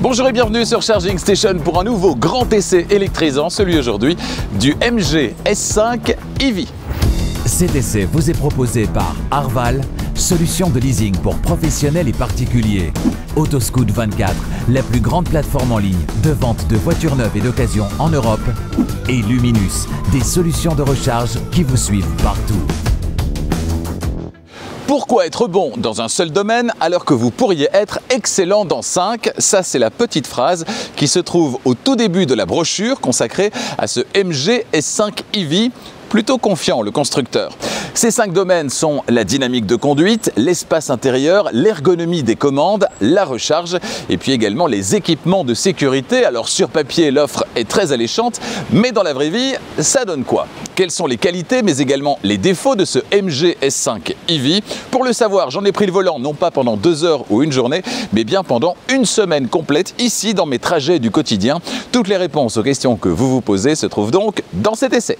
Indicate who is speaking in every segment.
Speaker 1: Bonjour et bienvenue sur Charging Station pour un nouveau grand essai électrisant, celui aujourd'hui du MG S5 EV.
Speaker 2: Cet essai vous est proposé par Arval, solution de leasing pour professionnels et particuliers. Autoscout 24, la plus grande plateforme en ligne de vente de voitures neuves et d'occasion en Europe. Et Luminus, des solutions de recharge qui vous suivent partout.
Speaker 1: Pourquoi être bon dans un seul domaine alors que vous pourriez être excellent dans 5? Ça, c'est la petite phrase qui se trouve au tout début de la brochure consacrée à ce MG S5 EV. Plutôt confiant, le constructeur. Ces 5 domaines sont la dynamique de conduite, l'espace intérieur, l'ergonomie des commandes, la recharge et puis également les équipements de sécurité. Alors sur papier, l'offre est très alléchante, mais dans la vraie vie, ça donne quoi? Quelles sont les qualités mais également les défauts de ce MG S5 EV? Pour le savoir, j'en ai pris le volant non pas pendant 2 heures ou une journée, mais bien pendant une semaine complète ici dans mes trajets du quotidien. Toutes les réponses aux questions que vous vous posez se trouvent donc dans cet essai.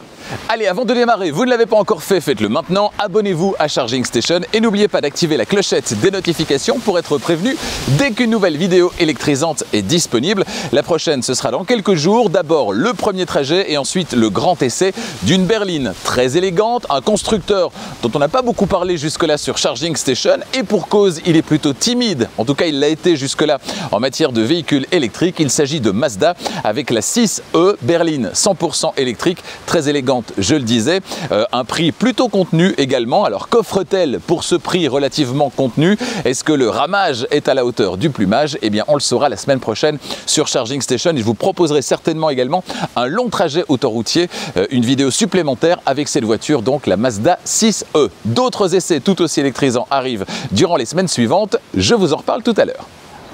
Speaker 1: Allez, avant de démarrer, vous ne l'avez pas encore fait, faites-le maintenant. Abonnez-vous à Charging Station et n'oubliez pas d'activer la clochette des notifications pour être prévenu dès qu'une nouvelle vidéo électrisante est disponible. La prochaine, ce sera dans quelques jours. D'abord le premier trajet et ensuite le grand essai d'une berline très élégante, un constructeur dont on n'a pas beaucoup parlé jusque-là sur Charging Station et pour cause, il est plutôt timide. En tout cas, il l'a été jusque-là en matière de véhicules électriques. Il s'agit de Mazda avec la 6e, berline 100% électrique, très élégante, je le disais, un prix plutôt contenu également. Alors qu'offre-t-elle pour ce prix relativement contenu? Est-ce que le ramage est à la hauteur du plumage? Eh bien on le saura la semaine prochaine sur Charging Station et je vous proposerai certainement également un long trajet autoroutier, une vidéo supplémentaire avec cette voiture, donc la Mazda 6e. D'autres essais tout aussi électrisants arrivent durant les semaines suivantes, je vous en reparle tout à l'heure.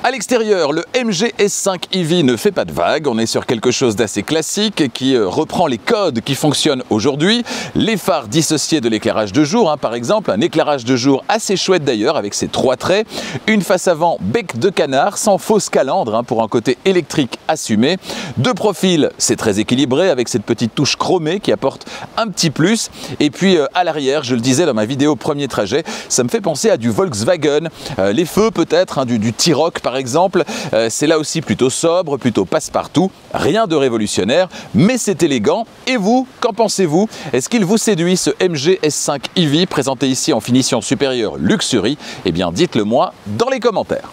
Speaker 1: À l'extérieur, le MG S5 EV ne fait pas de vagues, on est sur quelque chose d'assez classique qui reprend les codes qui fonctionnent aujourd'hui. Les phares dissociés de l'éclairage de jour, par exemple, un éclairage de jour assez chouette d'ailleurs avec ses 3 traits, une face avant bec de canard sans fausse calandre pour un côté électrique assumé. De profil, c'est très équilibré avec cette petite touche chromée qui apporte un petit plus. Et puis à l'arrière, je le disais dans ma vidéo premier trajet, ça me fait penser à du Volkswagen, les feux peut-être, du T-Roc par exemple, c'est là aussi plutôt sobre, plutôt passe-partout, rien de révolutionnaire, mais c'est élégant. Et vous, qu'en pensez-vous? Est-ce qu'il vous séduit ce MG S5 EV présenté ici en finition supérieure Luxury? Eh bien dites-le moi dans les commentaires.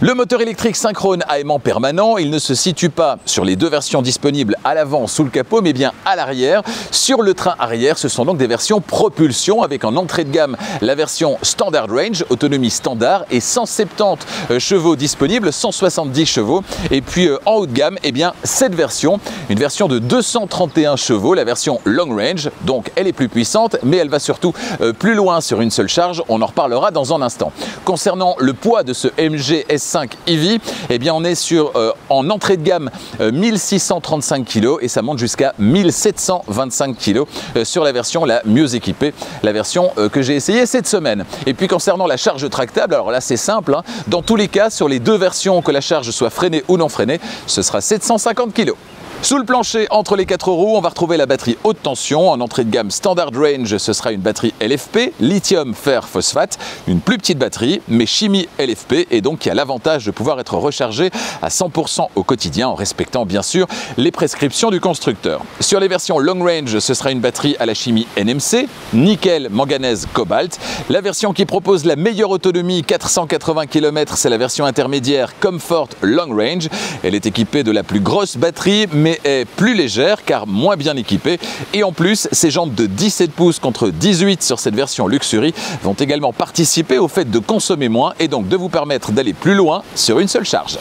Speaker 1: Le moteur électrique synchrone à aimant permanent, il ne se situe pas sur les 2 versions disponibles à l'avant sous le capot, mais bien à l'arrière. Sur le train arrière, ce sont donc des versions propulsion avec en entrée de gamme la version Standard Range, autonomie standard et 170 chevaux disponibles, 170 chevaux. Et puis en haut de gamme, eh bien cette version, une version de 231 chevaux, la version Long Range. Donc elle est plus puissante, mais elle va surtout plus loin sur une seule charge. On en reparlera dans un instant. Concernant le poids de ce MG S5 EV, eh bien on est sur en entrée de gamme 1635 kg et ça monte jusqu'à 1725 kg sur la version la mieux équipée, la version que j'ai essayée cette semaine. Et puis concernant la charge tractable, alors là c'est simple, dans tous les cas sur les 2 versions, que la charge soit freinée ou non freinée, ce sera 750 kg. Sous le plancher, entre les 4 roues, on va retrouver la batterie haute tension. En entrée de gamme Standard Range, ce sera une batterie LFP, lithium fer phosphate, une plus petite batterie, mais chimie LFP, et donc qui a l'avantage de pouvoir être rechargée à 100% au quotidien, en respectant bien sûr les prescriptions du constructeur. Sur les versions Long Range, ce sera une batterie à la chimie NMC, nickel, manganèse, cobalt. La version qui propose la meilleure autonomie, 480 km, c'est la version intermédiaire Comfort Long Range. Elle est équipée de la plus grosse batterie, mais est plus légère car moins bien équipée et en plus ses jantes de 17 pouces contre 18 sur cette version Luxury vont également participer au fait de consommer moins et donc de vous permettre d'aller plus loin sur une seule charge.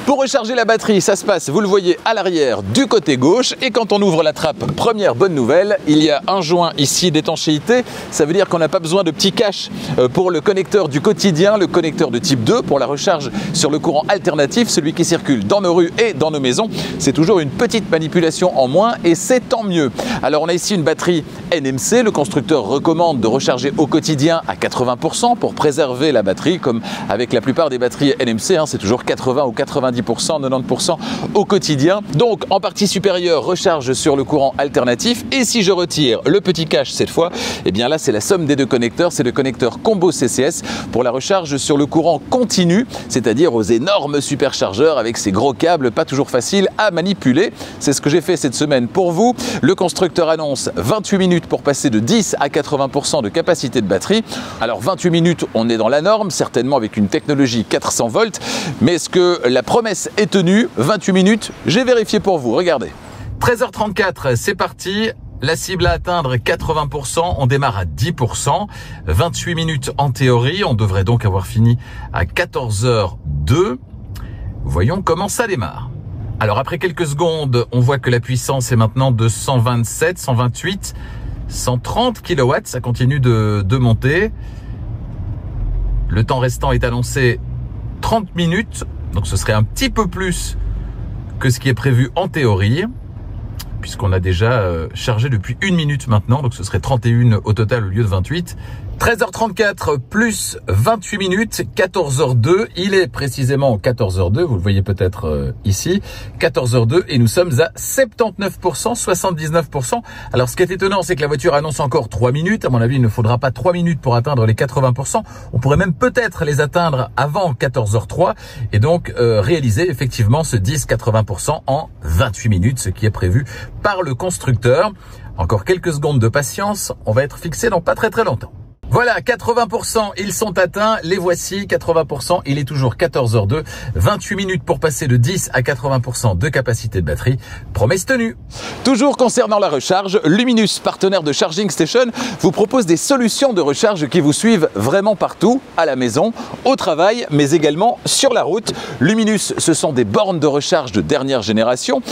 Speaker 1: Pour recharger la batterie, ça se passe, vous le voyez, à l'arrière du côté gauche. Et quand on ouvre la trappe, première bonne nouvelle, il y a un joint ici d'étanchéité. Ça veut dire qu'on n'a pas besoin de petits caches pour le connecteur du quotidien, le connecteur de type 2 pour la recharge sur le courant alternatif, celui qui circule dans nos rues et dans nos maisons. C'est toujours une petite manipulation en moins et c'est tant mieux. Alors on a ici une batterie NMC. Le constructeur recommande de recharger au quotidien à 80% pour préserver la batterie, comme avec la plupart des batteries NMC, c'est toujours 80 ou 90%. 90%, 90% au quotidien. Donc en partie supérieure, recharge sur le courant alternatif. Et si je retire le petit cache cette fois, eh bien là c'est la somme des deux connecteurs. C'est le connecteur combo CCS pour la recharge sur le courant continu, c'est-à-dire aux énormes superchargeurs avec ces gros câbles pas toujours faciles à manipuler. C'est ce que j'ai fait cette semaine pour vous. Le constructeur annonce 28 minutes pour passer de 10 à 80% de capacité de batterie. Alors 28 minutes, on est dans la norme, certainement avec une technologie 400 volts, mais est-ce que la promesse est tenue? 28 minutes, j'ai vérifié pour vous, regardez. 13h34, c'est parti. La cible à atteindre 80%, on démarre à 10%, 28 minutes en théorie, on devrait donc avoir fini à 14h02. Voyons comment ça démarre. Alors après quelques secondes, on voit que la puissance est maintenant de 127, 128, 130 kW, ça continue de monter. Le temps restant est annoncé 30 minutes, donc ce serait un petit peu plus que ce qui est prévu en théorie, puisqu'on a déjà chargé depuis 1 minute maintenant, donc ce serait 31 au total au lieu de 28. 13h34 plus 28 minutes, 14h02, il est précisément 14h02, vous le voyez peut-être ici, 14h02 et nous sommes à 79%, 79%. Alors ce qui est étonnant, c'est que la voiture annonce encore 3 minutes, à mon avis il ne faudra pas 3 minutes pour atteindre les 80%, on pourrait même peut-être les atteindre avant 14h03 et donc réaliser effectivement ce 10-80% en 28 minutes, ce qui est prévu par le constructeur. Encore quelques secondes de patience, on va être fixé dans pas très longtemps. Voilà, 80%, ils sont atteints, les voici, 80%, il est toujours 14h02, 28 minutes pour passer de 10 à 80% de capacité de batterie, promesse tenue. Toujours concernant la recharge, Luminus, partenaire de Charging Station, vous propose des solutions de recharge qui vous suivent vraiment partout, à la maison, au travail, mais également sur la route. Luminus, ce sont des bornes de recharge de dernière génération,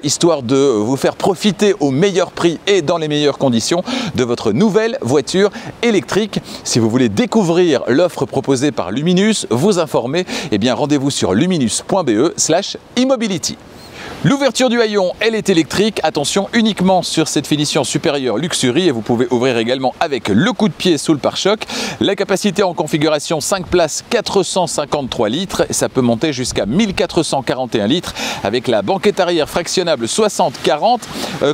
Speaker 1: histoire de vous faire profiter au meilleur prix et dans les meilleures conditions de votre nouvelle voiture électrique. Si vous voulez découvrir l'offre proposée par Luminus, vous informer, eh bien rendez-vous sur luminus.be/e-mobility. L'ouverture du haillon, elle est électrique. Attention, uniquement sur cette finition supérieure Luxury et vous pouvez ouvrir également avec le coup de pied sous le pare-choc. La capacité en configuration 5 places, 453 litres. Ça peut monter jusqu'à 1441 litres avec la banquette arrière fractionnable 60-40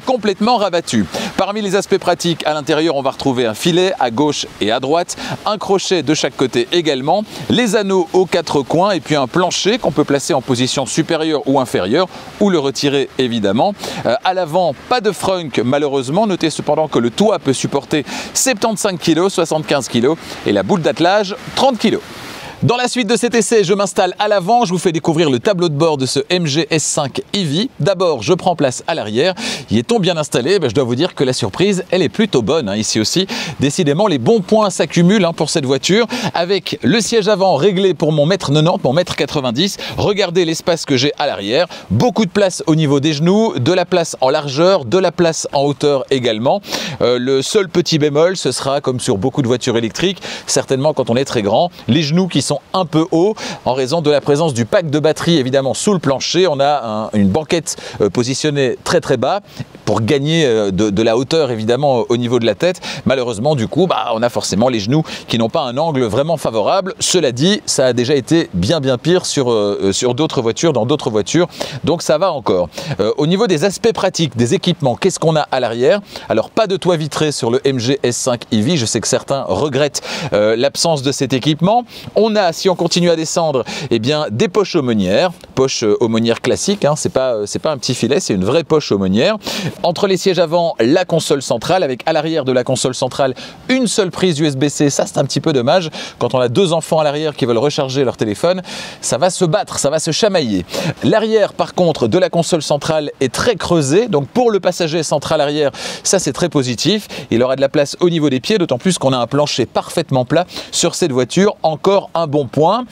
Speaker 1: complètement rabattue. Parmi les aspects pratiques, à l'intérieur, on va retrouver un filet à gauche et à droite, un crochet de chaque côté également, les anneaux aux 4 coins et puis un plancher qu'on peut placer en position supérieure ou inférieure ou le retirer évidemment. À l'avant, pas de frunk malheureusement. Notez cependant que le toit peut supporter 75 kg, 75 kg et la boule d'attelage 30 kg. Dans la suite de cet essai, je m'installe à l'avant, je vous fais découvrir le tableau de bord de ce MG S5 EV. D'abord, je prends place à l'arrière. Y est-on bien installé? Je dois vous dire que la surprise, elle est plutôt bonne ici aussi. Décidément, les bons points s'accumulent pour cette voiture. Avec le siège avant réglé pour mon 1m90, mon 1m90. Regardez l'espace que j'ai à l'arrière. Beaucoup de place au niveau des genoux, de la place en largeur, de la place en hauteur également. Le seul petit bémol, ce sera comme sur beaucoup de voitures électriques, certainement quand on est très grand, les genoux qui sont un peu hauts en raison de la présence du pack de batterie évidemment sous le plancher. On a une banquette positionnée très bas pour gagner de la hauteur évidemment au niveau de la tête. Malheureusement du coup on a forcément les genoux qui n'ont pas un angle vraiment favorable. Cela dit, ça a déjà été bien pire sur d'autres voitures, dans d'autres voitures, donc ça va encore. Au niveau des aspects pratiques, des équipements, qu'est-ce qu'on a à l'arrière? Alors pas de toit vitré sur le MG S5 EV, je sais que certains regrettent l'absence de cet équipement. On a, si on continue à descendre, eh bien des poches aumônières classiques, c'est pas un petit filet, c'est une vraie poche aumônière. Entre les sièges avant, la console centrale, avec à l'arrière de la console centrale une seule prise USB-C. Ça, c'est un petit peu dommage. Quand on a deux enfants à l'arrière qui veulent recharger leur téléphone, ça va se battre, ça va se chamailler. L'arrière, par contre, de la console centrale est très creusé. Donc pour le passager central arrière, ça c'est très positif. Il aura de la place au niveau des pieds, d'autant plus qu'on a un plancher parfaitement plat sur cette voiture. Encore un bon point.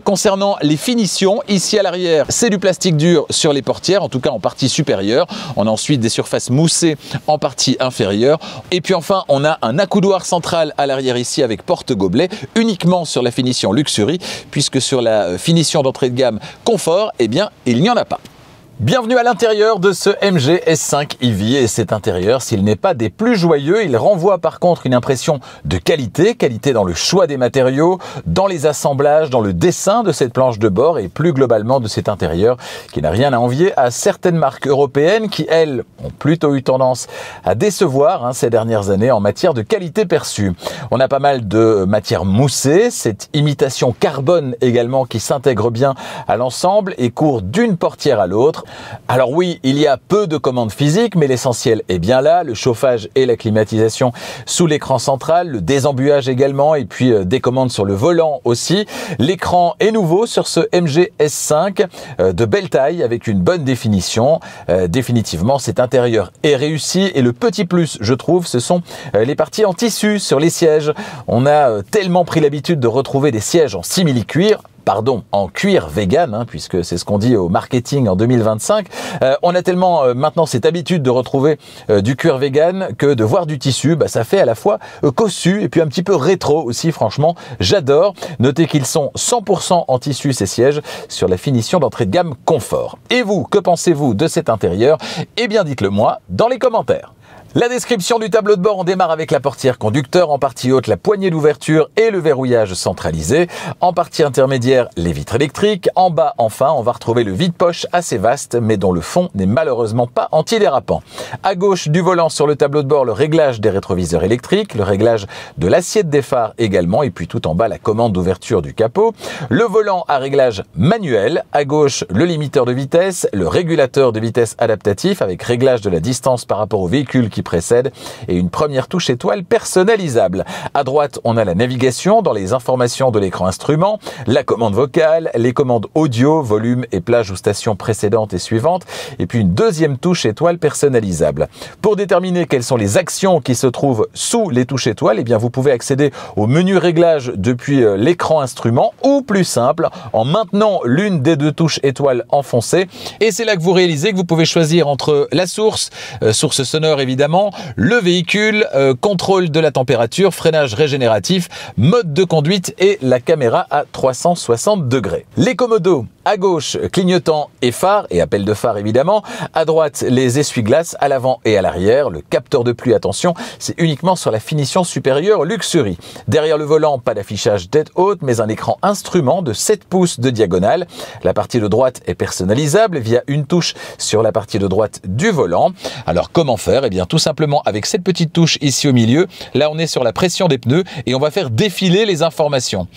Speaker 1: Concernant les finitions, ici à l'arrière, c'est du plastique dur sur les portières, en tout cas en partie supérieure. On a ensuite des surfaces moussées en partie inférieure. Et puis enfin, on a un accoudoir central à l'arrière ici avec porte-gobelet, uniquement sur la finition Luxury, puisque sur la finition d'entrée de gamme Confort, eh bien, il n'y en a pas. Bienvenue à l'intérieur de ce MG S5 EV et cet intérieur, s'il n'est pas des plus joyeux, il renvoie par contre une impression de qualité dans le choix des matériaux, dans les assemblages, dans le dessin de cette planche de bord et plus globalement de cet intérieur qui n'a rien à envier à certaines marques européennes qui, elles, ont plutôt eu tendance à décevoir ces dernières années en matière de qualité perçue. On a pas mal de matières moussées, cette imitation carbone également qui s'intègre bien à l'ensemble et court d'une portière à l'autre. Alors oui, il y a peu de commandes physiques, mais l'essentiel est bien là, le chauffage et la climatisation sous l'écran central, le désembuage également, et puis des commandes sur le volant aussi. L'écran est nouveau sur ce MG S5, de belle taille, avec une bonne définition. Définitivement, cet intérieur est réussi, et le petit plus, je trouve, ce sont les parties en tissu sur les sièges. On a tellement pris l'habitude de retrouver des sièges en simili-cuir, en cuir vegan, puisque c'est ce qu'on dit au marketing en 2025. On a tellement maintenant cette habitude de retrouver du cuir vegan que de voir du tissu, ça fait à la fois cossu et puis un petit peu rétro aussi, franchement, j'adore. Notez qu'ils sont 100% en tissu ces sièges sur la finition d'entrée de gamme confort. Et vous, que pensez-vous de cet intérieur? Eh bien, dites-le moi dans les commentaires. La description du tableau de bord, on démarre avec la portière conducteur, en partie haute la poignée d'ouverture et le verrouillage centralisé, en partie intermédiaire les vitres électriques, en bas enfin on va retrouver le vide-poche assez vaste mais dont le fond n'est malheureusement pas antidérapant. À gauche du volant sur le tableau de bord, le réglage des rétroviseurs électriques, le réglage de l'assiette des phares également et puis tout en bas la commande d'ouverture du capot. Le volant à réglage manuel, à gauche le limiteur de vitesse, le régulateur de vitesse adaptatif avec réglage de la distance par rapport au véhicule qui précède et une première touche étoile personnalisable. À droite, on a la navigation dans les informations de l'écran instrument, la commande vocale, les commandes audio, volume et plage ou station précédente et suivante, et puis une deuxième touche étoile personnalisable. Pour déterminer quelles sont les actions qui se trouvent sous les touches étoiles, eh bien vous pouvez accéder au menu réglage depuis l'écran instrument ou plus simple, en maintenant l'une des deux touches étoiles enfoncées. Et c'est là que vous réalisez que vous pouvez choisir entre la source sonore évidemment, le véhicule, contrôle de la température, freinage régénératif, mode de conduite et la caméra à 360 degrés. Les commodos, à gauche, clignotant et phare, et appel de phare évidemment. À droite, les essuie-glaces à l'avant et à l'arrière. Le capteur de pluie, attention, c'est uniquement sur la finition supérieure Luxury. Derrière le volant, pas d'affichage tête haute, mais un écran instrument de 7 pouces de diagonale. La partie de droite est personnalisable via une touche sur la partie de droite du volant. Alors comment faire? Eh bien tout simplement avec cette petite touche ici au milieu. Là, on est sur la pression des pneus et on va faire défiler les informations.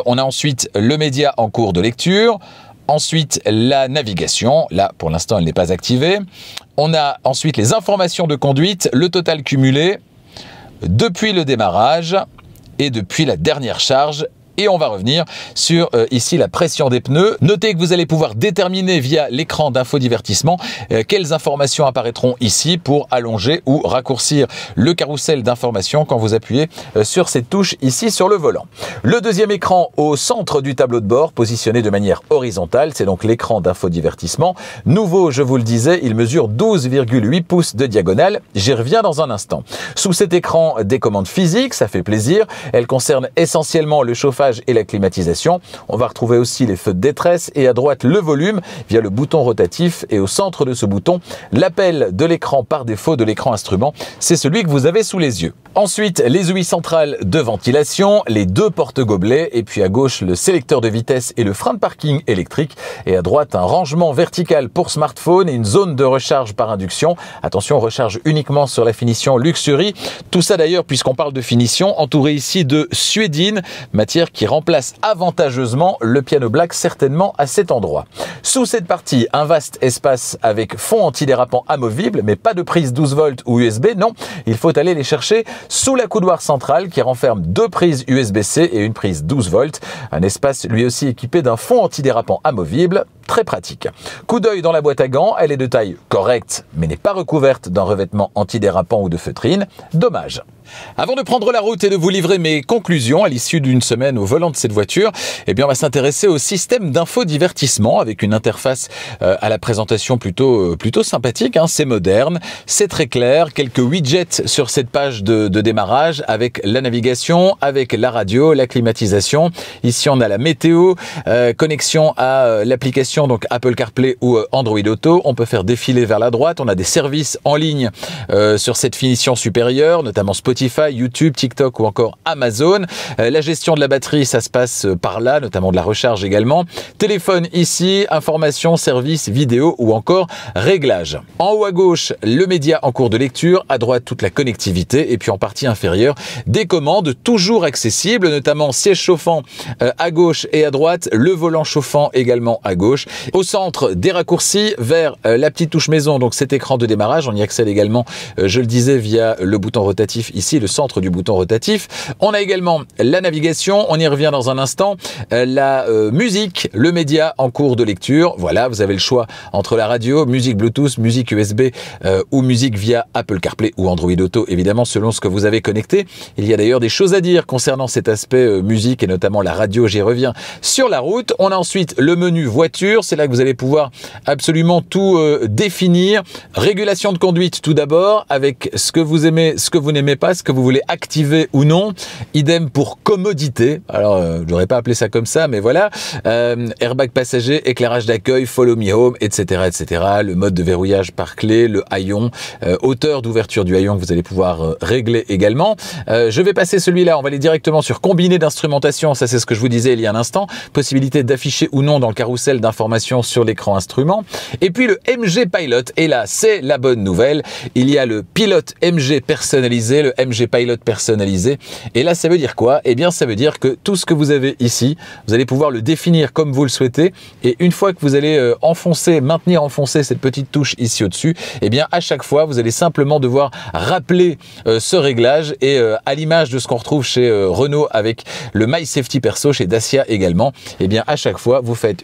Speaker 1: On a ensuite le média en cours de lecture. Ensuite, la navigation. Là, pour l'instant, elle n'est pas activée. On a ensuite les informations de conduite, le total cumulé depuis le démarrage et depuis la dernière charge. Et on va revenir sur ici la pression des pneus. Notez que vous allez pouvoir déterminer via l'écran d'infodivertissement quelles informations apparaîtront ici pour allonger ou raccourcir le carrousel d'informations quand vous appuyez sur cette touche ici sur le volant. Le deuxième écran au centre du tableau de bord, positionné de manière horizontale, c'est donc l'écran d'infodivertissement. Nouveau, je vous le disais, il mesure 12,8 pouces de diagonale. J'y reviens dans un instant. Sous cet écran, des commandes physiques, ça fait plaisir. Elles concernent essentiellement le chauffage et la climatisation. On va retrouver aussi les feux de détresse et à droite le volume via le bouton rotatif et au centre de ce bouton, l'appel de l'écran par défaut de l'écran instrument. C'est celui que vous avez sous les yeux. Ensuite, les ouïes centrales de ventilation, les deux porte-gobelets et puis à gauche le sélecteur de vitesse et le frein de parking électrique et à droite un rangement vertical pour smartphone et une zone de recharge par induction. Attention, recharge uniquement sur la finition Luxury. Tout ça d'ailleurs, puisqu'on parle de finition, entouré ici de suédine, matière qui remplace avantageusement le piano black certainement à cet endroit. Sous cette partie, un vaste espace avec fond antidérapant amovible, mais pas de prise 12 volts ou USB, non, il faut aller les chercher sous la coudoir centrale qui renferme deux prises USB-C et une prise 12 volts. Un espace lui aussi équipé d'un fond antidérapant amovible, très pratique. Coup d'œil dans la boîte à gants, elle est de taille correcte, mais n'est pas recouverte d'un revêtement antidérapant ou de feutrine. Dommage. Avant de prendre la route et de vous livrer mes conclusions à l'issue d'une semaine au volant de cette voiture, eh bien on va s'intéresser au système d'infodivertissement avec une interface à la présentation plutôt sympathique, hein. C'est moderne, c'est très clair, quelques widgets sur cette page de démarrage avec la navigation, avec la radio, la climatisation. Ici on a la météo, connexion à l'application donc Apple CarPlay ou Android Auto. On peut faire défiler vers la droite, on a des services en ligne sur cette finition supérieure, notamment Spotify, YouTube, TikTok ou encore Amazon. La gestion de la batterie, ça se passe par là, notamment de la recharge également. Téléphone ici, informations, services, vidéo ou encore réglages. En haut à gauche, le média en cours de lecture, à droite toute la connectivité et puis en partie inférieure, des commandes toujours accessibles, notamment siège chauffant à gauche et à droite, le volant chauffant également à gauche. Au centre, des raccourcis vers la petite touche maison, donc cet écran de démarrage. On y accède également, je le disais, via le bouton rotatif ici, le centre du bouton rotatif. On a également la navigation, on y revient dans un instant, la musique, le média en cours de lecture. Voilà, vous avez le choix entre la radio, musique Bluetooth, musique USB ou musique via Apple CarPlay ou Android Auto, évidemment selon ce que vous avez connecté. Il y a d'ailleurs des choses à dire concernant cet aspect musique et notamment la radio, j'y reviens sur la route. On a ensuite le menu voiture, c'est là que vous allez pouvoir absolument tout définir. Régulation de conduite tout d'abord, avec ce que vous aimez, ce que vous n'aimez pas, ce que vous voulez activer ou non. Idem pour commodité. Alors, je n'aurais pas appelé ça comme ça, mais voilà. Airbag passager, éclairage d'accueil, follow me home, etc., etc. Le mode de verrouillage par clé, le haillon, hauteur d'ouverture du haillon que vous allez pouvoir régler également. Je vais passer celui-là. On va aller directement sur combiné d'instrumentation. Ça, c'est ce que je vous disais il y a un instant. Possibilité d'afficher ou non dans le carrousel d'informations sur l'écran instrument. Et puis le MG Pilot. Et là, c'est la bonne nouvelle. Il y a le pilote MG personnalisé, le MG Pilot personnalisé. Et là, ça veut dire quoi? Eh bien, ça veut dire que tout ce que vous avez ici, vous allez pouvoir le définir comme vous le souhaitez. Et une fois que vous allez maintenir enfoncé cette petite touche ici au-dessus, eh bien, à chaque fois, vous allez simplement devoir rappeler ce réglage. Et à l'image de ce qu'on retrouve chez Renault avec le My Safety Perso, chez Dacia également, eh bien, à chaque fois, vous faites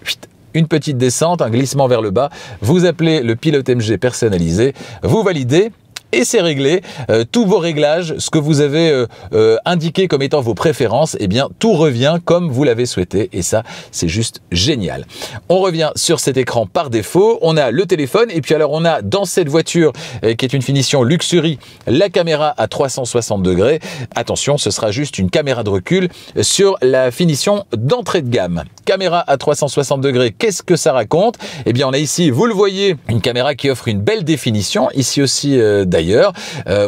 Speaker 1: une petite descente, un glissement vers le bas, vous appelez le pilote MG personnalisé, vous validez. Et c'est réglé, tous vos réglages, ce que vous avez indiqué comme étant vos préférences, eh bien tout revient comme vous l'avez souhaité et ça c'est juste génial. On revient sur cet écran par défaut, on a le téléphone et puis alors on a dans cette voiture qui est une finition luxury, la caméra à 360 degrés. Attention, ce sera juste une caméra de recul sur la finition d'entrée de gamme. Caméra à 360 degrés, qu'est-ce que ça raconte? Eh bien on a ici, vous le voyez, une caméra qui offre une belle définition, ici aussi d'ailleurs,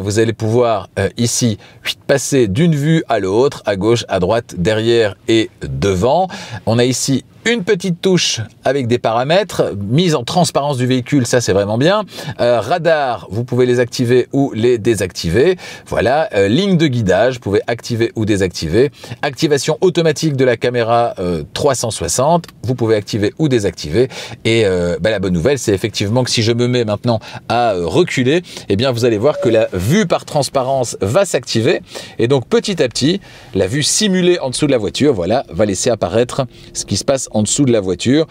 Speaker 1: vous allez pouvoir ici passer d'une vue à l'autre, à gauche, à droite, derrière et devant. On a ici une petite touche avec des paramètres, mise en transparence du véhicule, ça c'est vraiment bien. Radar, vous pouvez les activer ou les désactiver. Voilà, ligne de guidage, vous pouvez activer ou désactiver. Activation automatique de la caméra 360, vous pouvez activer ou désactiver. Et la bonne nouvelle, c'est effectivement que si je me mets maintenant à reculer, eh bien vous allez voir que la vue par transparence va s'activer. Et donc petit à petit, la vue simulée en dessous de la voiture, voilà, va laisser apparaître ce qui se passe en dessous de la voiture.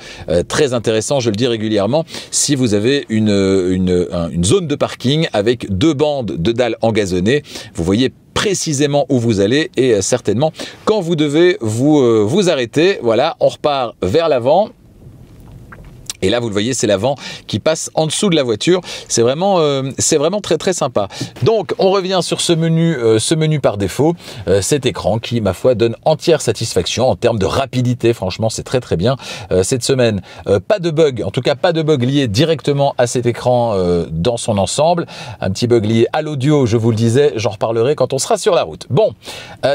Speaker 1: Très intéressant, je le dis régulièrement, si vous avez une zone de parking avec deux bandes de dalles engazonnées, vous voyez précisément où vous allez et certainement quand vous devez vous arrêter. Voilà, on repart vers l'avant. Et là, vous le voyez, c'est l'avant qui passe en dessous de la voiture. C'est vraiment très très sympa. Donc, on revient sur ce menu par défaut, cet écran qui, ma foi, donne entière satisfaction en termes de rapidité. Franchement, c'est très très bien. Cette semaine, pas de bug, en tout cas pas de bug lié directement à cet écran dans son ensemble. Un petit bug lié à l'audio, je vous le disais, j'en reparlerai quand on sera sur la route. Bon,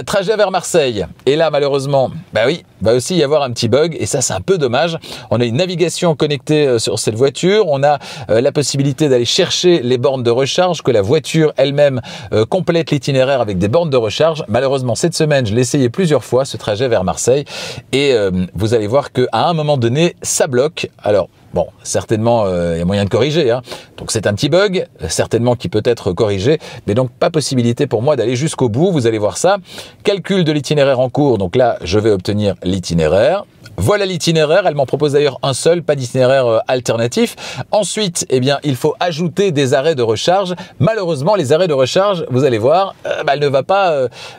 Speaker 1: trajet vers Marseille. Et là, malheureusement, bah oui, va aussi y avoir un petit bug et ça, c'est un peu dommage. On a une navigation connectée sur cette voiture, on a la possibilité d'aller chercher les bornes de recharge, que la voiture elle-même complète l'itinéraire avec des bornes de recharge. Malheureusement, cette semaine, je l'ai essayé plusieurs fois, ce trajet vers Marseille, et vous allez voir qu'à un moment donné, ça bloque. Alors, Bon, certainement, il y a moyen de corriger, hein. Donc c'est un petit bug, certainement qui peut être corrigé, mais donc pas possibilité pour moi d'aller jusqu'au bout. Vous allez voir ça. Calcul de l'itinéraire en cours. Donc là, je vais obtenir l'itinéraire. Voilà l'itinéraire, elle m'en propose d'ailleurs un seul, pas d'itinéraire alternatif. Ensuite, eh bien, il faut ajouter des arrêts de recharge. Malheureusement, les arrêts de recharge, vous allez voir, elle ne va pas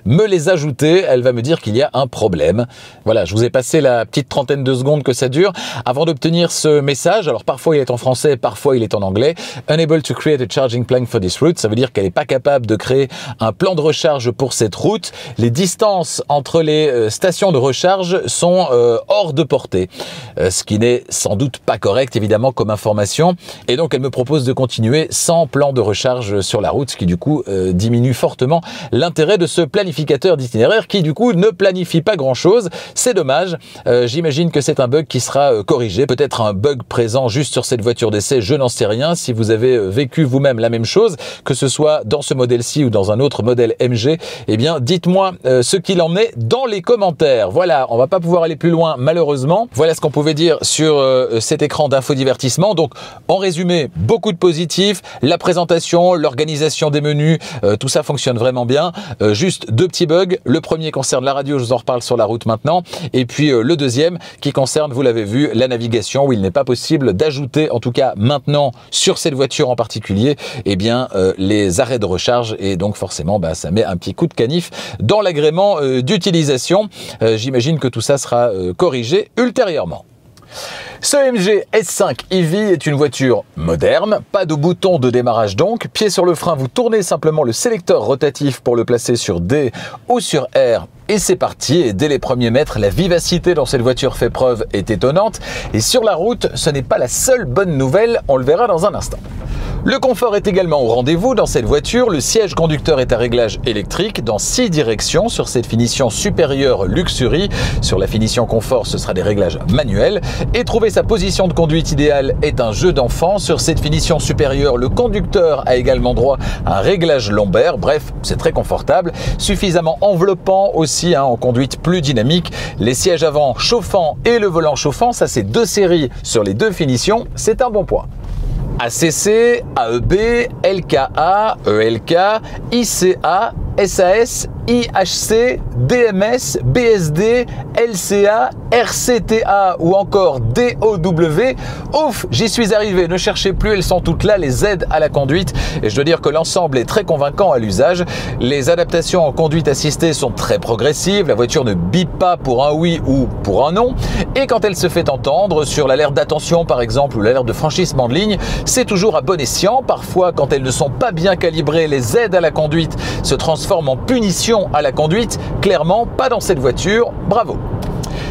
Speaker 1: me les ajouter, elle va me dire qu'il y a un problème. Voilà, je vous ai passé la petite trentaine de secondes que ça dure avant d'obtenir ce message. Alors parfois il est en français, parfois il est en anglais. Unable to create a charging plan for this route, ça veut dire qu'elle n'est pas capable de créer un plan de recharge pour cette route. Les distances entre les stations de recharge sont hors de portée, ce qui n'est sans doute pas correct évidemment comme information, et donc elle me propose de continuer sans plan de recharge sur la route, ce qui du coup diminue fortement l'intérêt de ce planificateur d'itinéraire qui du coup ne planifie pas grand chose. C'est dommage, j'imagine que c'est un bug qui sera corrigé, peut-être un bug présent juste sur cette voiture d'essai, je n'en sais rien. Si vous avez vécu vous-même la même chose, que ce soit dans ce modèle-ci ou dans un autre modèle MG, eh bien dites-moi ce qu'il en est dans les commentaires. Voilà, on va pas pouvoir aller plus loin malheureusement. Voilà ce qu'on pouvait dire sur cet écran d'infodivertissement. Donc en résumé, beaucoup de positifs, la présentation, l'organisation des menus, tout ça fonctionne vraiment bien. Juste deux petits bugs. Le premier concerne la radio, je vous en reparle sur la route maintenant. Et puis le deuxième qui concerne, vous l'avez vu, la navigation, où il n'est pas possible d'ajouter, en tout cas maintenant sur cette voiture en particulier, eh bien les arrêts de recharge, et donc forcément ça met un petit coup de canif dans l'agrément d'utilisation. J'imagine que tout ça sera corrigé ultérieurement. Ce MG S5 EV est une voiture moderne, pas de bouton de démarrage donc, pied sur le frein, vous tournez simplement le sélecteur rotatif pour le placer sur D ou sur R. Et c'est parti, et dès les premiers mètres, la vivacité dans cette voiture fait preuve est étonnante. Et sur la route, ce n'est pas la seule bonne nouvelle, on le verra dans un instant. Le confort est également au rendez-vous dans cette voiture. Le siège conducteur est à réglage électrique dans 6 directions sur cette finition supérieure Luxury. Sur la finition confort, ce sera des réglages manuels. Et trouver sa position de conduite idéale est un jeu d'enfant. Sur cette finition supérieure, le conducteur a également droit à un réglage lombaire. Bref, c'est très confortable, suffisamment enveloppant aussi, en conduite plus dynamique. Les sièges avant chauffants et le volant chauffant, ça c'est 2 séries sur les 2 finitions, c'est un bon point. ACC, AEB, LKA, ELK, ICA, SAS, IHC, DMS, BSD, LCA, RCTA ou encore DOW. Ouf, j'y suis arrivé, ne cherchez plus, elles sont toutes là, les aides à la conduite. Et je dois dire que l'ensemble est très convaincant à l'usage. Les adaptations en conduite assistée sont très progressives, la voiture ne bip pas pour un oui ou pour un non. Et quand elle se fait entendre sur l'alerte d'attention par exemple ou l'alerte de franchissement de ligne, c'est toujours à bon escient. Parfois, quand elles ne sont pas bien calibrées, les aides à la conduite se transforment en punition à la conduite. Clairement, pas dans cette voiture. Bravo.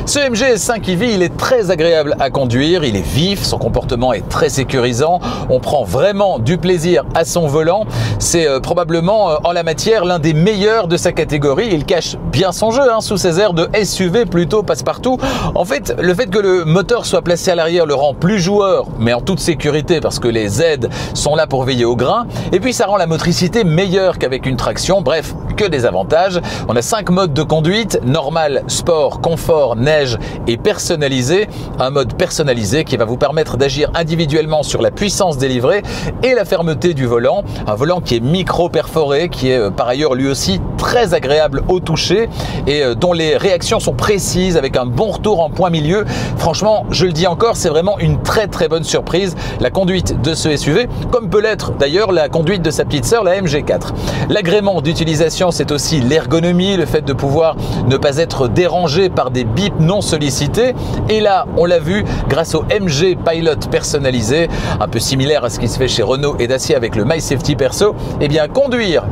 Speaker 1: Ce MG S5 EV, il est très agréable à conduire, il est vif, son comportement est très sécurisant, on prend vraiment du plaisir à son volant. C'est probablement en la matière l'un des meilleurs de sa catégorie. Il cache bien son jeu sous ses airs de SUV plutôt passe-partout. En fait, le fait que le moteur soit placé à l'arrière le rend plus joueur, mais en toute sécurité parce que les aides sont là pour veiller au grain. Et puis ça rend la motricité meilleure qu'avec une traction. Bref, que des avantages. On a 5 modes de conduite, normal, sport, confort, neige et personnalisé. Un mode personnalisé qui va vous permettre d'agir individuellement sur la puissance délivrée et la fermeté du volant. Un volant qui est micro-perforé, qui est par ailleurs lui aussi très agréable au toucher et dont les réactions sont précises avec un bon retour en point milieu. Franchement, je le dis encore, c'est vraiment une très très bonne surprise la conduite de ce SUV, comme peut l'être d'ailleurs la conduite de sa petite sœur, la MG4. L'agrément d'utilisation, c'est aussi l'ergonomie, le fait de pouvoir ne pas être dérangé par des bips non sollicités. Et là, on l'a vu, grâce au MG Pilot personnalisé, un peu similaire à ce qui se fait chez Renault et Dacia avec le My Safety Perso, eh bien conduire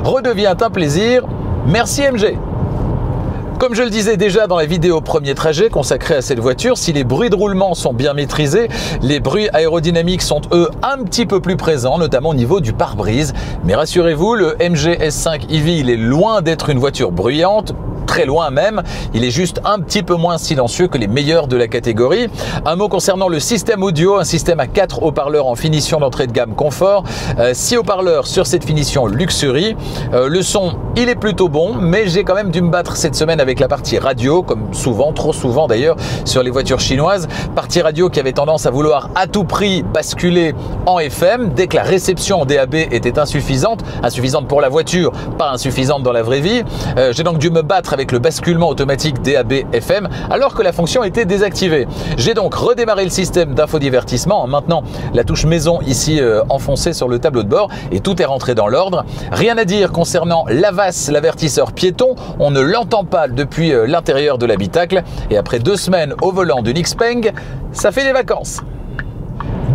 Speaker 1: redevient un plaisir. Merci MG. Comme je le disais déjà dans la vidéo premier trajet consacrée à cette voiture, si les bruits de roulement sont bien maîtrisés, les bruits aérodynamiques sont eux un petit peu plus présents, notamment au niveau du pare-brise. Mais rassurez-vous, le MG S5 EV, il est loin d'être une voiture bruyante, très loin même, il est juste un petit peu moins silencieux que les meilleurs de la catégorie. Un mot concernant le système audio, un système à 4 haut-parleurs en finition d'entrée de gamme confort, 6 haut-parleurs sur cette finition Luxury, le son il est plutôt bon, mais j'ai quand même dû me battre cette semaine avec la partie radio, comme souvent, trop souvent d'ailleurs, sur les voitures chinoises. Partie radio qui avait tendance à vouloir à tout prix basculer en FM dès que la réception en DAB était insuffisante pour la voiture, pas insuffisante dans la vraie vie. J'ai donc dû me battre avec le basculement automatique DAB FM alors que la fonction était désactivée. J'ai donc redémarré le système d'infodivertissement en maintenant la touche maison ici enfoncée sur le tableau de bord et tout est rentré dans l'ordre. Rien à dire concernant l'Avas, l'avertisseur piéton, on ne l'entend pas depuis l'intérieur de l'habitacle et après 2 semaines au volant d'une Xpeng, ça fait des vacances.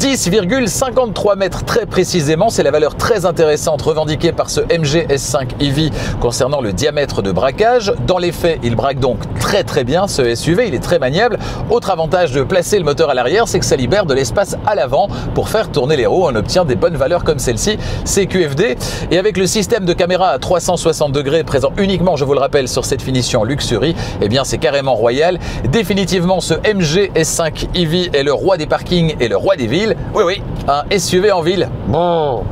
Speaker 1: 10,53 mètres très précisément, c'est la valeur très intéressante revendiquée par ce MG S5 EV concernant le diamètre de braquage. Dans les faits, il braque donc très bien ce SUV, il est très maniable. Autre avantage de placer le moteur à l'arrière, c'est que ça libère de l'espace à l'avant pour faire tourner les roues. On obtient des bonnes valeurs comme celle-ci, c'est QFD. Et avec le système de caméra à 360 degrés présent uniquement, je vous le rappelle, sur cette finition Luxury, eh bien c'est carrément royal. Définitivement, ce MG S5 EV est le roi des parkings et le roi des villes. Oui, un SUV en ville. Bon.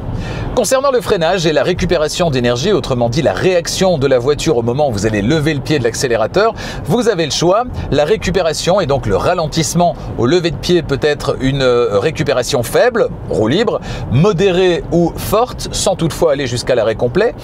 Speaker 1: Concernant le freinage et la récupération d'énergie, autrement dit la réaction de la voiture au moment où vous allez lever le pied de l'accélérateur, vous avez le choix. La récupération et donc le ralentissement au lever de pied peut être une récupération faible, roue libre, modérée ou forte, sans toutefois aller jusqu'à l'arrêt complet.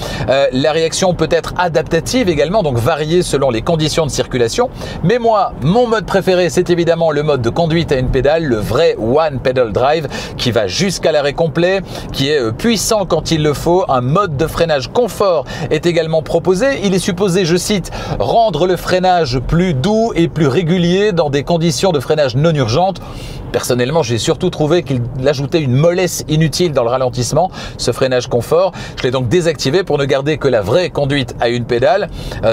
Speaker 1: La réaction peut être adaptative également, donc variée selon les conditions de circulation. Mais moi, mon mode préféré, c'est évidemment le mode de conduite à une pédale, le vrai One Pedal Drive, qui va jusqu'à l'arrêt complet, qui est puissant quand il le faut. Un mode de freinage confort est également proposé. Il est supposé, je cite, rendre le freinage plus doux et plus régulier dans des conditions de freinage non urgentes. Personnellement, j'ai surtout trouvé qu'il ajoutait une mollesse inutile dans le ralentissement, ce freinage confort. Je l'ai donc désactivé pour ne garder que la vraie conduite à une pédale.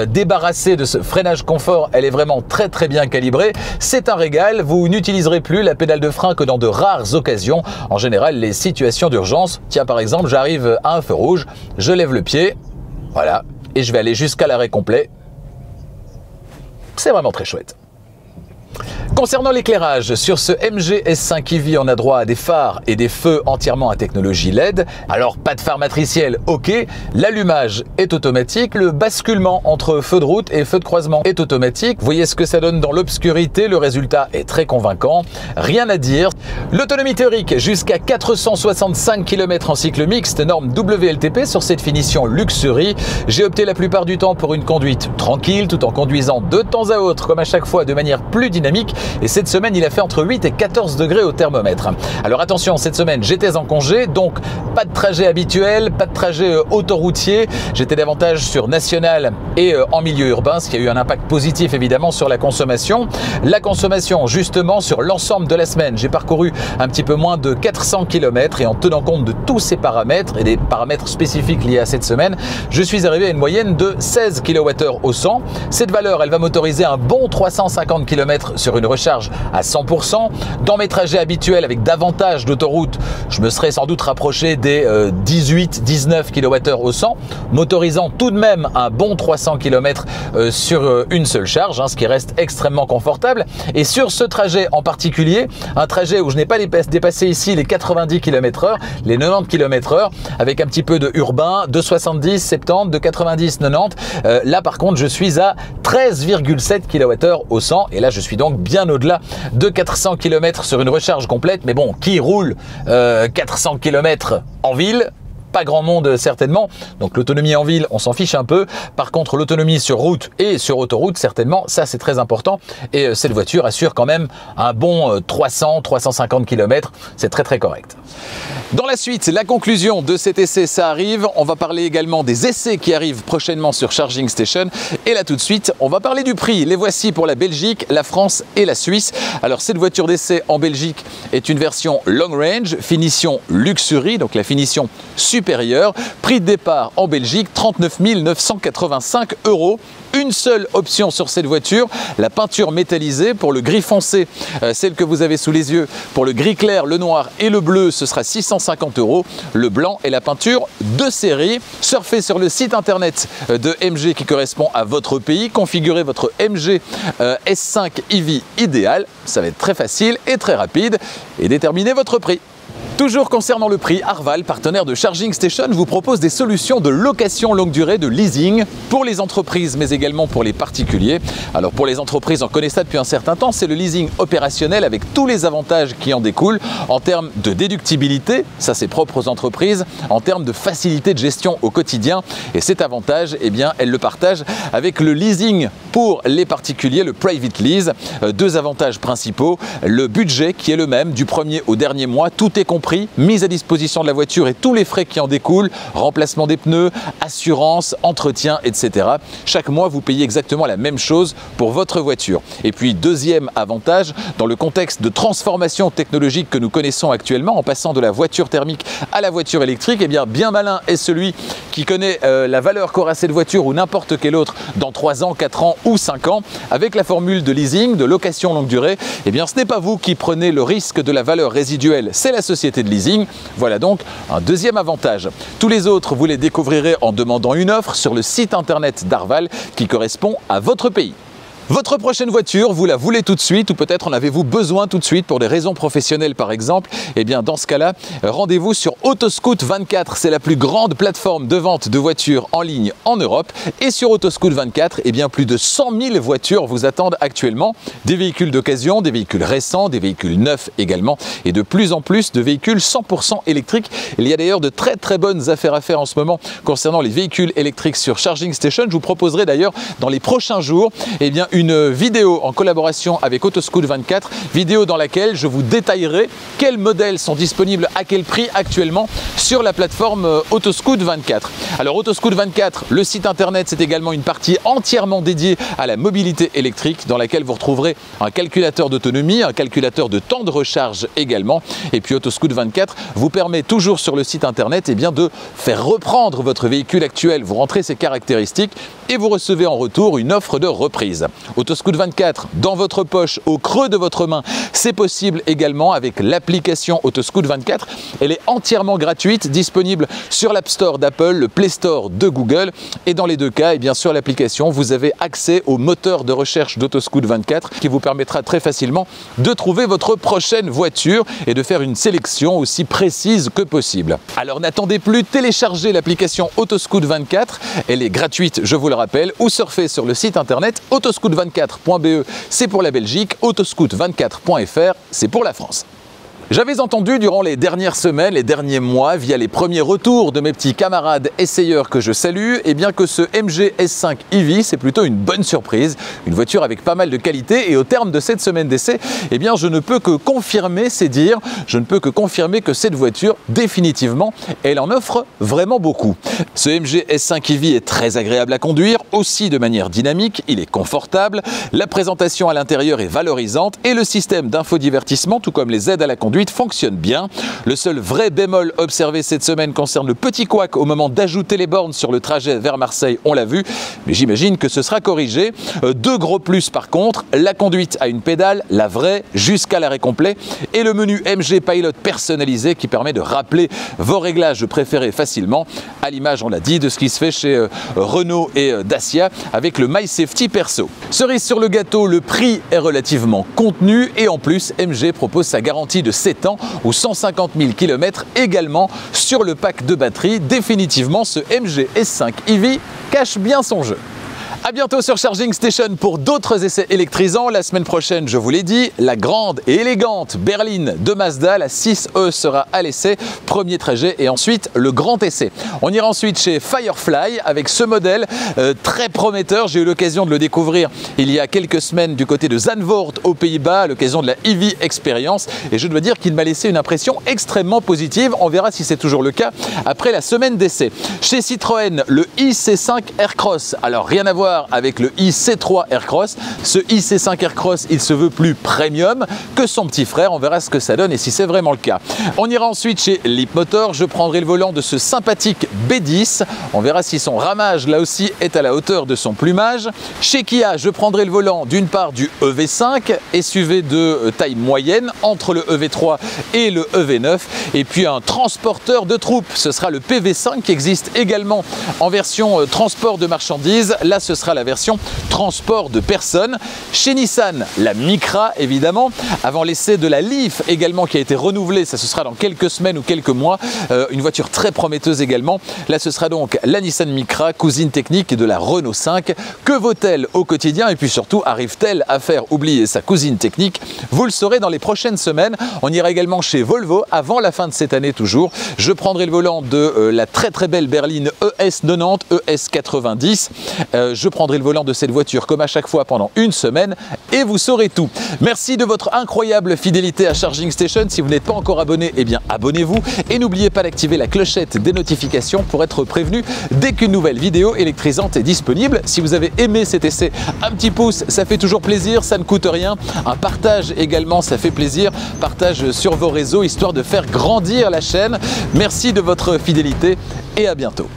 Speaker 1: Débarrassé de ce freinage confort, elle est vraiment très bien calibrée. C'est un régal. Vous n'utiliserez plus la pédale de frein que dans de rares occasions. En général, les situations d'urgence. Tiens, par exemple, j'arrive à un feu rouge, je lève le pied, voilà, et je vais aller jusqu'à l'arrêt complet. C'est vraiment très chouette. Concernant l'éclairage, sur ce MG S5 EV, on a droit à des phares et des feux entièrement à technologie LED. Alors, pas de phare matriciel, ok. L'allumage est automatique. Le basculement entre feu de route et feu de croisement est automatique. Vous voyez ce que ça donne dans l'obscurité. Le résultat est très convaincant. Rien à dire. L'autonomie théorique, jusqu'à 465 km en cycle mixte, norme WLTP sur cette finition Luxury. J'ai opté la plupart du temps pour une conduite tranquille, tout en conduisant de temps à autre, comme à chaque fois, de manière plus dynamique. Et cette semaine, il a fait entre 8 et 14 degrés au thermomètre. Alors attention, cette semaine, j'étais en congé, donc pas de trajet habituel, pas de trajet autoroutier. J'étais davantage sur national et en milieu urbain, ce qui a eu un impact positif évidemment sur la consommation. La consommation, justement, sur l'ensemble de la semaine, j'ai parcouru un petit peu moins de 400 km et en tenant compte de tous ces paramètres et des paramètres spécifiques liés à cette semaine, je suis arrivé à une moyenne de 16 kWh au 100. Cette valeur, elle va m'autoriser un bon 350 km sur une recharge à 100%. Dans mes trajets habituels avec davantage d'autoroute, je me serais sans doute rapproché des 18-19 kWh au 100, m'autorisant tout de même un bon 300 km sur une seule charge, ce qui reste extrêmement confortable. Et sur ce trajet en particulier, un trajet où je n'ai pas dépassé ici les 90 km/h, les 90 km/h, avec un petit peu de urbain, de 70, 70, de 90, 90. Là par contre, je suis à 13,7 kWh au 100 et là je suis donc bien au-delà de 400 km sur une recharge complète. Mais bon, qui roule 400 km en ville ? Pas grand monde certainement, donc l'autonomie en ville on s'en fiche un peu. Par contre l'autonomie sur route et sur autoroute certainement, ça c'est très important et cette voiture assure quand même un bon 300-350 km, c'est très correct. Dans la suite, la conclusion de cet essai, ça arrive. On va parler également des essais qui arrivent prochainement sur Charging Station. Et là tout de suite, on va parler du prix. Les voici pour la Belgique, la France et la Suisse. Alors cette voiture d'essai en Belgique est une version long range, finition Luxury, donc la finition supérieure. Prix de départ en Belgique, 39 985 €. Une seule option sur cette voiture, la peinture métallisée. Pour le gris foncé, celle que vous avez sous les yeux, pour le gris clair, le noir et le bleu, ce sera 650 €. Le blanc est la peinture de série. Surfez sur le site internet de MG qui correspond à votre pays, configurez votre MG S5 EV idéal. Ça va être très facile et très rapide et déterminez votre prix. Toujours concernant le prix, Arval, partenaire de Charging Station, vous propose des solutions de location longue durée, de leasing pour les entreprises mais également pour les particuliers. Alors pour les entreprises, on connaît ça depuis un certain temps, c'est le leasing opérationnel avec tous les avantages qui en découlent en termes de déductibilité, ça c'est propre aux entreprises, en termes de facilité de gestion au quotidien. Et cet avantage, eh bien, elle le partage avec le leasing pour les particuliers, le private lease. Deux avantages principaux, le budget qui est le même du premier au dernier mois, tout est compris, mise à disposition de la voiture et tous les frais qui en découlent, remplacement des pneus, assurance, entretien, etc. Chaque mois, vous payez exactement la même chose pour votre voiture. Et puis, deuxième avantage, dans le contexte de transformation technologique que nous connaissons actuellement, en passant de la voiture thermique à la voiture électrique, eh bien malin est celui qui connaît la valeur qu'aura cette voiture ou n'importe quelle autre dans 3 ans, 4 ans ou 5 ans. Avec la formule de leasing, de location longue durée, eh bien ce n'est pas vous qui prenez le risque de la valeur résiduelle, c'est la société de leasing. Voilà donc un deuxième avantage. Tous les autres, vous les découvrirez en demandant une offre sur le site internet d'Arval qui correspond à votre pays. Votre prochaine voiture, vous la voulez tout de suite ou peut-être en avez-vous besoin tout de suite pour des raisons professionnelles par exemple? Eh bien dans ce cas-là, rendez-vous sur Autoscout24. C'est la plus grande plateforme de vente de voitures en ligne en Europe. Et sur Autoscout24, eh bien plus de 100 000 voitures vous attendent actuellement. Des véhicules d'occasion, des véhicules récents, des véhicules neufs également et de plus en plus de véhicules 100% électriques. Il y a d'ailleurs de très bonnes affaires à faire en ce moment concernant les véhicules électriques sur Charging Station. Je vous proposerai d'ailleurs dans les prochains jours, eh bien, une vidéo en collaboration avec Autoscout24, vidéo dans laquelle je vous détaillerai quels modèles sont disponibles à quel prix actuellement sur la plateforme Autoscout24. Alors Autoscout24, le site internet, c'est également une partie entièrement dédiée à la mobilité électrique dans laquelle vous retrouverez un calculateur d'autonomie, un calculateur de temps de recharge également. Et puis Autoscout24 vous permet toujours sur le site internet, eh bien, de faire reprendre votre véhicule actuel. Vous rentrez ses caractéristiques et vous recevez en retour une offre de reprise. Autoscout24 dans votre poche, au creux de votre main, c'est possible également avec l'application Autoscout24. Elle est entièrement gratuite, disponible sur l'App Store d'Apple, le Play Store de Google. Et dans les deux cas, eh bien, sur l'application, vous avez accès au moteur de recherche d'Autoscout24 qui vous permettra très facilement de trouver votre prochaine voiture et de faire une sélection aussi précise que possible. Alors n'attendez plus, téléchargez l'application Autoscout24. Elle est gratuite, je vous le rappelle, ou surfez sur le site internet autoscout24.be, c'est pour la Belgique, autoscout24.fr, c'est pour la France. J'avais entendu durant les dernières semaines, les derniers mois, via les premiers retours de mes petits camarades essayeurs que je salue, eh bien que ce MG S5 EV, c'est plutôt une bonne surprise, une voiture avec pas mal de qualité. Et au terme de cette semaine d'essai, eh bien je ne peux que confirmer ces dires, je ne peux que confirmer que cette voiture, définitivement, elle en offre vraiment beaucoup. Ce MG S5 EV est très agréable à conduire, aussi de manière dynamique, il est confortable, la présentation à l'intérieur est valorisante et le système d'infodivertissement, tout comme les aides à la conduite, fonctionne bien. Le seul vrai bémol observé cette semaine concerne le petit couac au moment d'ajouter les bornes sur le trajet vers Marseille, on l'a vu, mais j'imagine que ce sera corrigé. Deux gros plus par contre, la conduite à une pédale, la vraie, jusqu'à l'arrêt complet, et le menu MG Pilot personnalisé qui permet de rappeler vos réglages préférés facilement, à l'image, on l'a dit, de ce qui se fait chez Renault et Dacia avec le My Safety Perso. Cerise sur le gâteau, le prix est relativement contenu et en plus, MG propose sa garantie de 7 ans ou 150 000 km également sur le pack de batterie. Définitivement, ce MG S5 EV cache bien son jeu. A bientôt sur Charging Station pour d'autres essais électrisants. La semaine prochaine, je vous l'ai dit, la grande et élégante berline de Mazda, la 6e sera à l'essai, premier trajet et ensuite le grand essai. On ira ensuite chez Firefly avec ce modèle très prometteur. J'ai eu l'occasion de le découvrir il y a quelques semaines du côté de Zandvoort aux Pays-Bas à l'occasion de la EV Experience et je dois dire qu'il m'a laissé une impression extrêmement positive. On verra si c'est toujours le cas après la semaine d'essai. Chez Citroën, le IC5 Aircross. Alors rien à voir avec le IC3 Aircross. Ce IC5 Aircross, il se veut plus premium que son petit frère. On verra ce que ça donne et si c'est vraiment le cas. On ira ensuite chez Leapmotor. Je prendrai le volant de ce sympathique B10. On verra si son ramage, là aussi, est à la hauteur de son plumage. Chez Kia, je prendrai le volant d'une part du EV5, SUV de taille moyenne, entre le EV3 et le EV9. Et puis un transporteur de troupes. Ce sera le PV5 qui existe également en version transport de marchandises. Là, ce sera la version transport de personnes. Chez Nissan, la Micra évidemment, avant l'essai de la Leaf également qui a été renouvelée, ça ce sera dans quelques semaines ou quelques mois, une voiture très prometteuse également. Là ce sera donc la Nissan Micra, cousine technique de la Renault 5. Que vaut-elle au quotidien et puis surtout arrive-t-elle à faire oublier sa cousine technique? Vous le saurez dans les prochaines semaines. On ira également chez Volvo avant la fin de cette année toujours. Je prendrai le volant de la très belle berline ES90, ES90. Je prendrai le volant de cette voiture comme à chaque fois pendant une semaine et vous saurez tout. Merci de votre incroyable fidélité à Charging Station. Si vous n'êtes pas encore abonné, eh bien abonnez-vous et n'oubliez pas d'activer la clochette des notifications pour être prévenu dès qu'une nouvelle vidéo électrisante est disponible. Si vous avez aimé cet essai, un petit pouce, ça fait toujours plaisir, ça ne coûte rien. Un partage également, ça fait plaisir. Partage sur vos réseaux histoire de faire grandir la chaîne. Merci de votre fidélité et à bientôt.